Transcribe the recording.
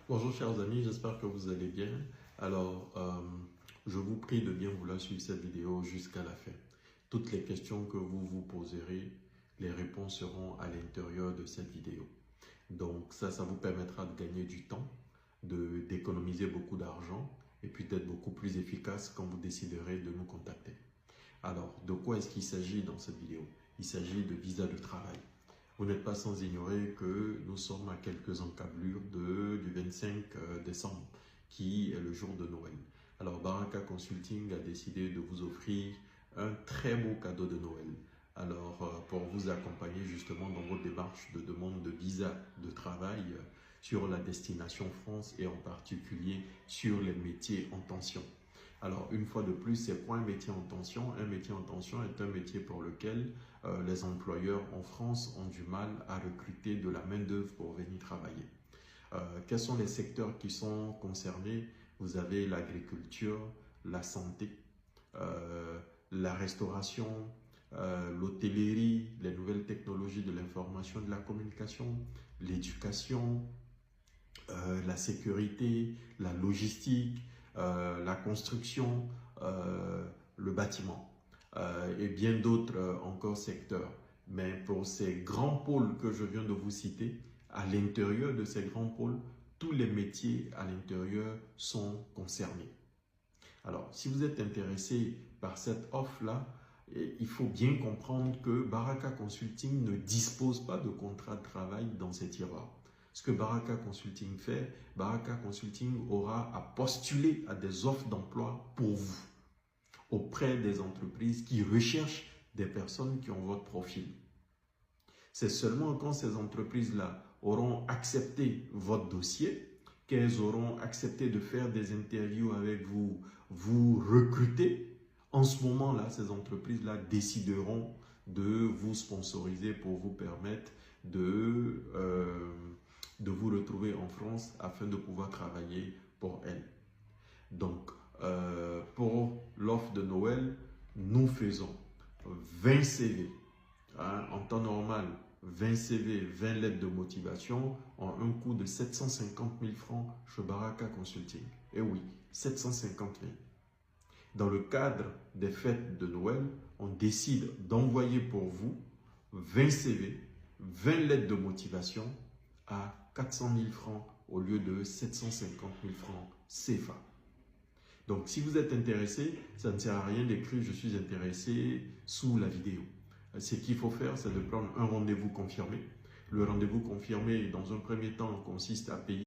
Bonjour chers amis, j'espère que vous allez bien. Alors, je vous prie de bien vouloir suivre cette vidéo jusqu'à la fin. Toutes les questions que vous vous poserez, les réponses seront à l'intérieur de cette vidéo. Donc ça vous permettra de gagner du temps, d'économiser beaucoup d'argent et puis d'être beaucoup plus efficace quand vous déciderez de nous contacter. Alors, de quoi est-ce qu'il s'agit dans cette vidéo? Il s'agit de visa de travail. Vous n'êtes pas sans ignorer que nous sommes à quelques encablures du 25 décembre, qui est le jour de Noël. Alors, Baraka Consulting a décidé de vous offrir un très beau cadeau de Noël. Alors, pour vous accompagner justement dans votre démarche de demande de visa de travail sur la destination France et en particulier sur les métiers en tension. Alors, une fois de plus, c'est quoi un métier en tension? Un métier en tension est un métier pour lequel les employeurs en France ont du mal à recruter de la main-d'œuvre pour venir travailler. Quels sont les secteurs qui sont concernés? Vous avez l'agriculture, la santé, la restauration, l'hôtellerie, les nouvelles technologies de l'information et de la communication, l'éducation, la sécurité, la logistique, la construction, le bâtiment et bien d'autres encore secteurs. Mais pour ces grands pôles que je viens de vous citer, à l'intérieur de ces grands pôles, tous les métiers à l'intérieur sont concernés. Alors, si vous êtes intéressé par cette offre-là, il faut bien comprendre que Baraka Consulting ne dispose pas de contrat de travail dans ses tiroirs. Ce que Baraka Consulting fait, Baraka Consulting aura à postuler à des offres d'emploi pour vous, auprès des entreprises qui recherchent des personnes qui ont votre profil. C'est seulement quand ces entreprises-là auront accepté votre dossier, qu'elles auront accepté de faire des interviews avec vous, vous recruter. En ce moment-là, ces entreprises-là décideront de vous sponsoriser pour vous permettre de vous retrouver en France afin de pouvoir travailler pour elles. Donc, pour l'offre de Noël, nous faisons 20 CV. En temps normal, 20 CV, 20 lettres de motivation en un coût de 750 000 francs chez Baraka Consulting. Et oui, 750 000. Dans le cadre des fêtes de Noël, on décide d'envoyer pour vous 20 CV, 20 lettres de motivation à 400 000 francs au lieu de 750 000 francs CFA. Donc, si vous êtes intéressé, ça ne sert à rien d'écrire « Je suis intéressé » sous la vidéo. Ce qu'il faut faire, c'est de prendre un rendez-vous confirmé. Le rendez-vous confirmé, dans un premier temps, consiste à payer